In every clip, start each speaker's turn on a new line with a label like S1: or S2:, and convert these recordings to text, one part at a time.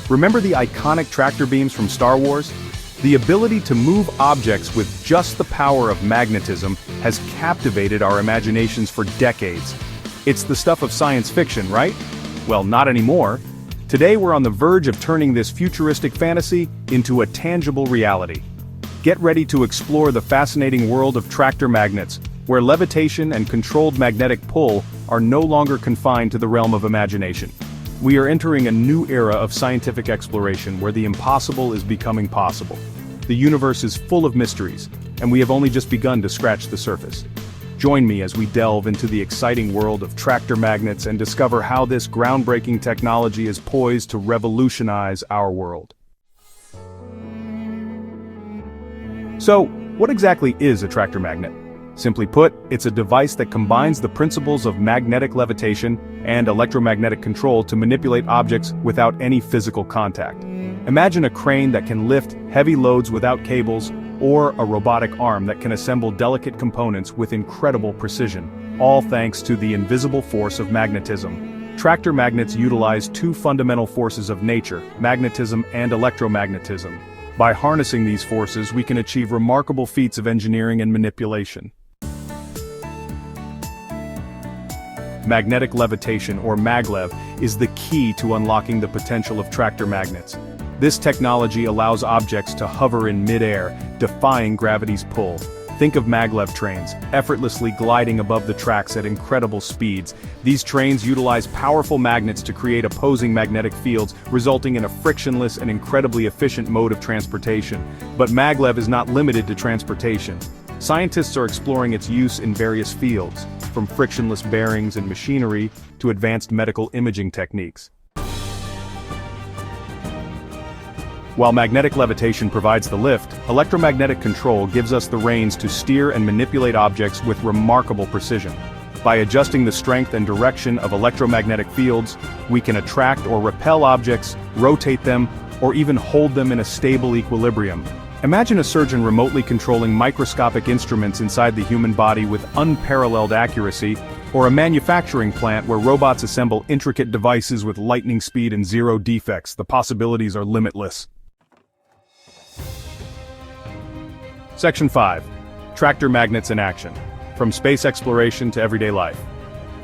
S1: Remember the iconic tractor beams from Star Wars? The ability to move objects with just the power of magnetism has captivated our imaginations for decades. It's the stuff of science fiction, right? Well, not anymore. Today we're on the verge of turning this futuristic fantasy into a tangible reality. Get ready to explore the fascinating world of tractor magnets, where levitation and controlled magnetic pull are no longer confined to the realm of imagination. We are entering a new era of scientific exploration where the impossible is becoming possible. The universe is full of mysteries, and we have only just begun to scratch the surface. Join me as we delve into the exciting world of tractor magnets and discover how this groundbreaking technology is poised to revolutionize our world. So, what exactly is a tractor magnet? Simply put, it's a device that combines the principles of magnetic levitation and electromagnetic control to manipulate objects without any physical contact. Imagine a crane that can lift heavy loads without cables, or a robotic arm that can assemble delicate components with incredible precision, all thanks to the invisible force of magnetism. Tractor magnets utilize two fundamental forces of nature, magnetism and electromagnetism. By harnessing these forces, we can achieve remarkable feats of engineering and manipulation. Magnetic levitation, or maglev, is the key to unlocking the potential of tractor magnets. This technology allows objects to hover in mid-air, defying gravity's pull. Think of maglev trains, effortlessly gliding above the tracks at incredible speeds. These trains utilize powerful magnets to create opposing magnetic fields, resulting in a frictionless and incredibly efficient mode of transportation. But maglev is not limited to transportation. Scientists are exploring its use in various fields, from frictionless bearings and machinery to advanced medical imaging techniques. While magnetic levitation provides the lift, electromagnetic control gives us the reins to steer and manipulate objects with remarkable precision. By adjusting the strength and direction of electromagnetic fields, we can attract or repel objects, rotate them, or even hold them in a stable equilibrium. Imagine a surgeon remotely controlling microscopic instruments inside the human body with unparalleled accuracy, or a manufacturing plant where robots assemble intricate devices with lightning speed and zero defects. The possibilities are limitless. Section 5. Tractor magnets in action. From space exploration to everyday life.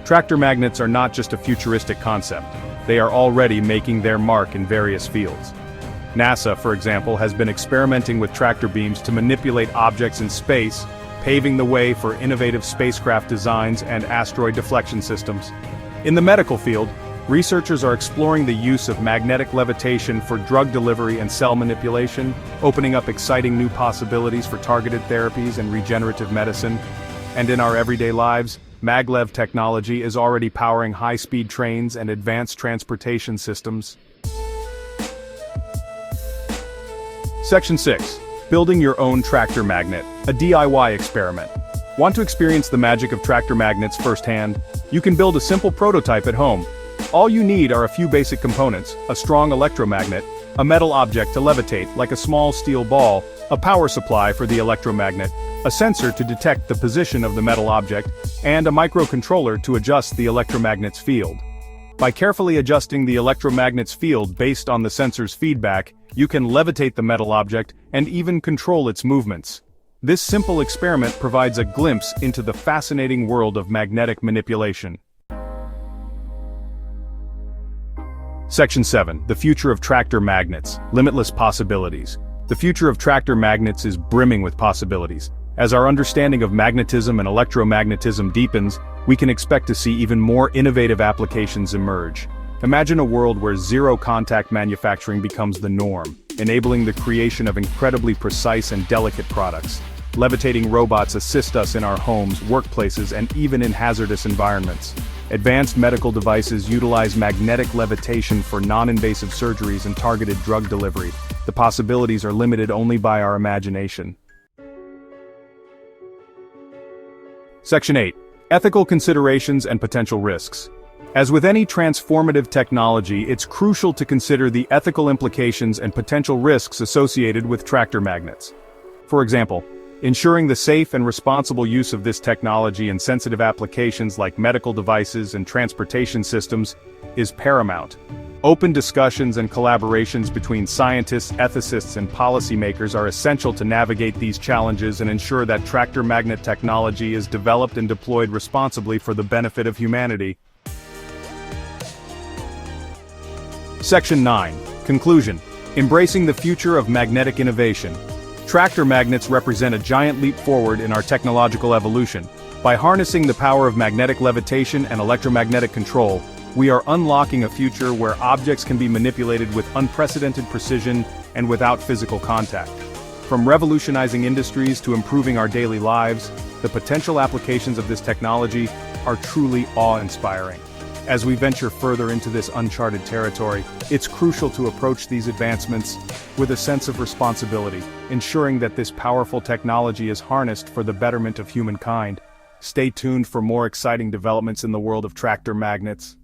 S1: Tractor magnets are not just a futuristic concept. They are already making their mark in various fields. NASA, for example, has been experimenting with tractor beams to manipulate objects in space, paving the way for innovative spacecraft designs and asteroid deflection systems. In the medical field, researchers are exploring the use of magnetic levitation for drug delivery and cell manipulation, opening up exciting new possibilities for targeted therapies and regenerative medicine. And in our everyday lives, maglev technology is already powering high-speed trains and advanced transportation systems. Section 6. Building your own tractor magnet, a DIY experiment. Want to experience the magic of tractor magnets firsthand? You can build a simple prototype at home. All you need are a few basic components: a strong electromagnet, a metal object to levitate like a small steel ball, a power supply for the electromagnet, a sensor to detect the position of the metal object, and a microcontroller to adjust the electromagnet's field. By carefully adjusting the electromagnet's field based on the sensor's feedback, you can levitate the metal object and even control its movements. This simple experiment provides a glimpse into the fascinating world of magnetic manipulation. Section 7. The future of tractor magnets, limitless possibilities. The future of tractor magnets is brimming with possibilities. As our understanding of magnetism and electromagnetism deepens, we can expect to see even more innovative applications emerge. Imagine a world where zero-contact manufacturing becomes the norm, enabling the creation of incredibly precise and delicate products. Levitating robots assist us in our homes, workplaces, and even in hazardous environments. Advanced medical devices utilize magnetic levitation for non-invasive surgeries and targeted drug delivery. The possibilities are limited only by our imagination. Section 8. Ethical considerations and potential risks. As with any transformative technology, it's crucial to consider the ethical implications and potential risks associated with tractor magnets. For example, ensuring the safe and responsible use of this technology in sensitive applications like medical devices and transportation systems is paramount. Open discussions and collaborations between scientists, ethicists, and policymakers are essential to navigate these challenges and ensure that tractor magnet technology is developed and deployed responsibly for the benefit of humanity. Section 9. Conclusion. Embracing the future of magnetic innovation. Tractor magnets represent a giant leap forward in our technological evolution. By harnessing the power of magnetic levitation and electromagnetic control, we are unlocking a future where objects can be manipulated with unprecedented precision and without physical contact. From revolutionizing industries to improving our daily lives, the potential applications of this technology are truly awe-inspiring. As we venture further into this uncharted territory, it's crucial to approach these advancements with a sense of responsibility, ensuring that this powerful technology is harnessed for the betterment of humankind. Stay tuned for more exciting developments in the world of tractor magnets.